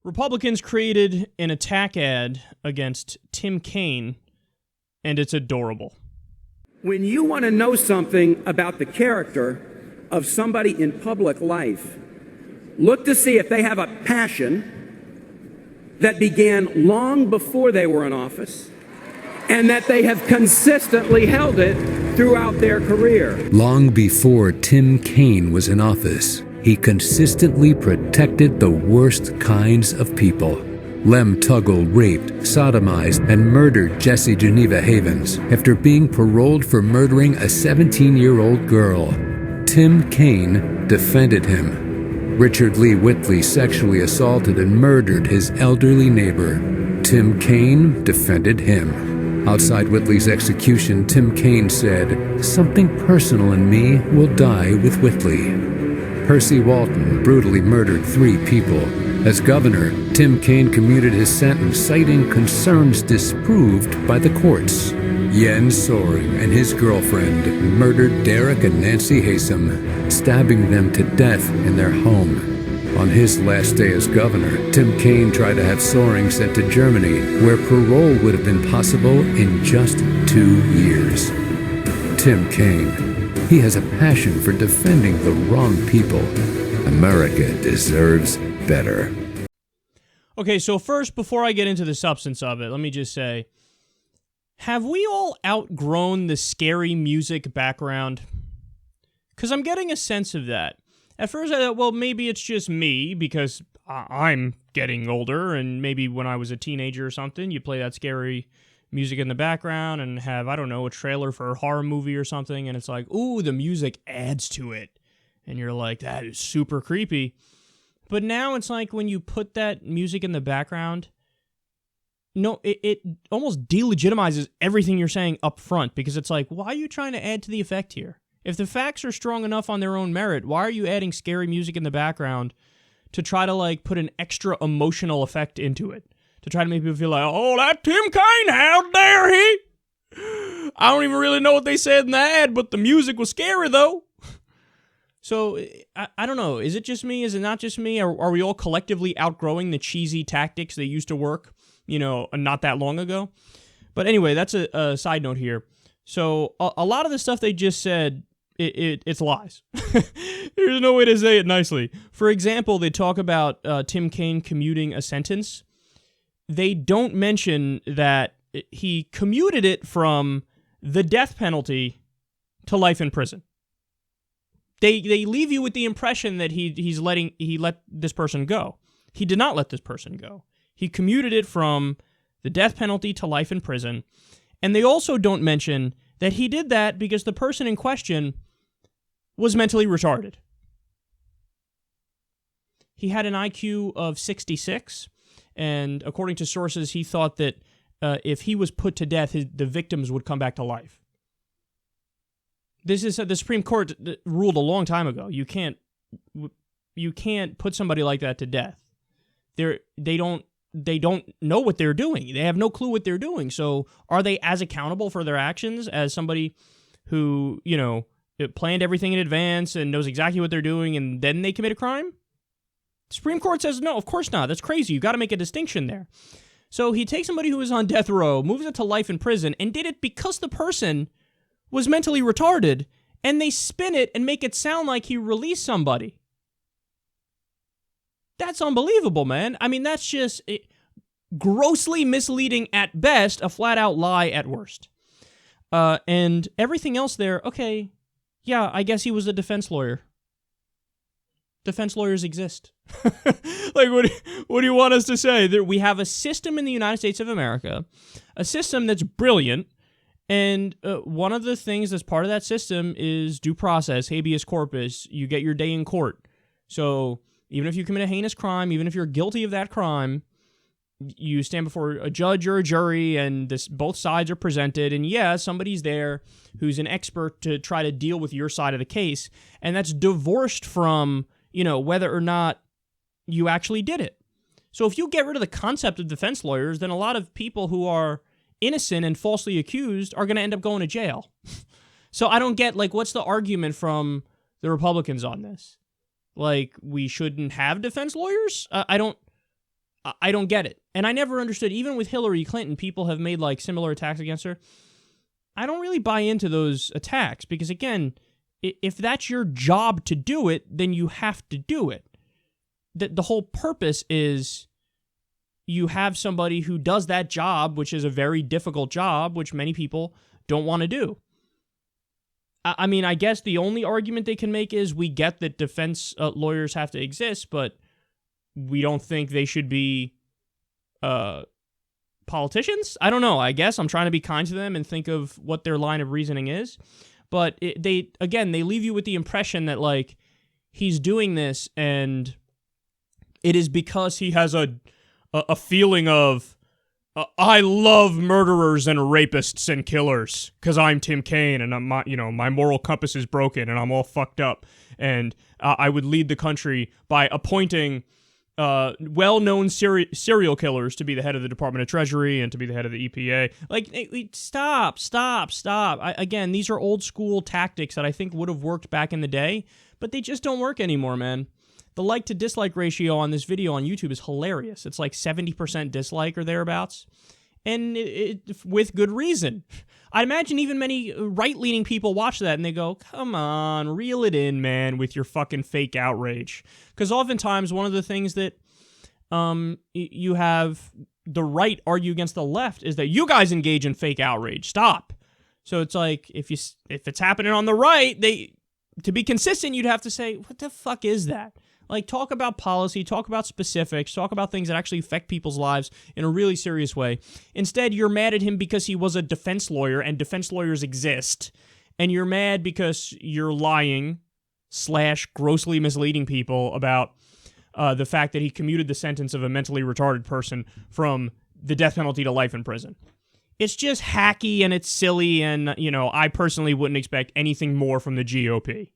Republicans created an attack ad against Tim Kaine, and it's adorable. When you want to know something about the character of somebody in public life, look to see if they have a passion that began long before they were in office and that they have consistently held it throughout their career. Long before Tim Kaine was in office, he consistently protected the worst kinds of people. Lem Tuggle raped, sodomized, and murdered Jesse Geneva Havens after being paroled for murdering a 17-year-old girl. Tim Kaine defended him. Richard Lee Whitley sexually assaulted and murdered his elderly neighbor. Tim Kaine defended him. Outside Whitley's execution, Tim Kaine said, "Something personal in me will die with Whitley." Percy Walton brutally murdered 3 people. As governor, Tim Kaine commuted his sentence, citing concerns disproved by the courts. Jens Soring and his girlfriend murdered Derek and Nancy Haysom, stabbing them to death in their home. On his last day as governor, Tim Kaine tried to have Soring sent to Germany, where parole would have been possible in just 2 years. Tim Kaine, he has a passion for defending the wrong people. America deserves better. Okay, so first, before I get into the substance of it, let me just say, have we all outgrown the scary music background? Because I'm getting a sense of that. At first, I thought, well, maybe it's just me, because I'm getting older, and maybe when I was a teenager or something, you play that scary music in the background and have, I don't know, a trailer for a horror movie or something, and it's like, ooh, the music adds to it. And you're like, that is super creepy. But now it's like when you put that music in the background, no, it almost delegitimizes everything you're saying up front, because it's like, why are you trying to add to the effect here? If the facts are strong enough on their own merit, why are you adding scary music in the background to try to, like, put an extra emotional effect into it? To try to make people feel like, oh, that Tim Kaine, how dare he? I don't even really know what they said in the ad, but the music was scary, though. So, I don't know. Is it just me? Is it not just me? Are we all collectively outgrowing the cheesy tactics that used to work, not that long ago? But anyway, that's a side note here. So, a lot of the stuff they just said, it's lies. There's no way to say it nicely. For example, they talk about Tim Kaine commuting a sentence. They don't mention that he commuted it from the death penalty to life in prison. They leave you with the impression that he let this person go. He did not let this person go. He commuted it from the death penalty to life in prison. And they also don't mention that he did that because the person in question was mentally retarded. He had an IQ of 66, and according to sources, he thought that if he was put to death, the victims would come back to life. This is the Supreme Court ruled a long time ago. You can't put somebody like that to death. They don't know what they're doing. They have no clue what they're doing. So are they as accountable for their actions as somebody who, planned everything in advance and knows exactly what they're doing and then they commit a crime? The Supreme Court says no, of course not. That's crazy. You got to make a distinction there. So he takes somebody who is on death row, moves it to life in prison, and did it because the person was mentally retarded, and they spin it and make it sound like he released somebody. That's unbelievable, man. I mean, that's just grossly misleading at best, a flat-out lie at worst. And everything else there, okay, yeah, I guess he was a defense lawyer. Defense lawyers exist. Like, what do you want us to say? We have a system in the United States of America, a system that's brilliant, and one of the things that's part of that system is due process, habeas corpus. You get your day in court. So even if you commit a heinous crime, even if you're guilty of that crime, you stand before a judge or a jury, and both sides are presented, and yeah, somebody's there who's an expert to try to deal with your side of the case, and that's divorced from, whether or not you actually did it. So if you get rid of the concept of defense lawyers, then a lot of people who are innocent and falsely accused are going to end up going to jail. So I don't get, what's the argument from the Republicans on this? We shouldn't have defense lawyers? I I don't get it. And I never understood, even with Hillary Clinton, people have made like similar attacks against her. I don't really buy into those attacks because, again, if that's your job to do it, then you have to do it. The whole purpose is you have somebody who does that job, which is a very difficult job, which many people don't want to do. I mean, I guess the only argument they can make is we get that defense lawyers have to exist, but we don't think they should be politicians? I don't know. I guess I'm trying to be kind to them and think of what their line of reasoning is. But they leave you with the impression that, like, he's doing this and it is because he has a feeling of, I love murderers and rapists and killers because I'm Tim Kaine and my moral compass is broken and I'm all fucked up. And I would lead the country by appointing well-known serial killers to be the head of the Department of Treasury and to be the head of the EPA. Like, stop. Again, these are old school tactics that I think would have worked back in the day, but they just don't work anymore, man. The like to dislike ratio on this video on YouTube is hilarious. It's like 70% dislike or thereabouts, and with good reason. I imagine even many right-leaning people watch that and they go, come on, reel it in, man, with your fucking fake outrage. Because oftentimes one of the things that you have the right argue against the left is that you guys engage in fake outrage. Stop. So it's like, if it's happening on the right, to be consistent, you'd have to say, what the fuck is that? Like, talk about policy, talk about specifics, talk about things that actually affect people's lives in a really serious way. Instead, you're mad at him because he was a defense lawyer, and defense lawyers exist. And you're mad because you're lying / grossly misleading people about the fact that he commuted the sentence of a mentally retarded person from the death penalty to life in prison. It's just hacky and it's silly, and, I personally wouldn't expect anything more from the GOP.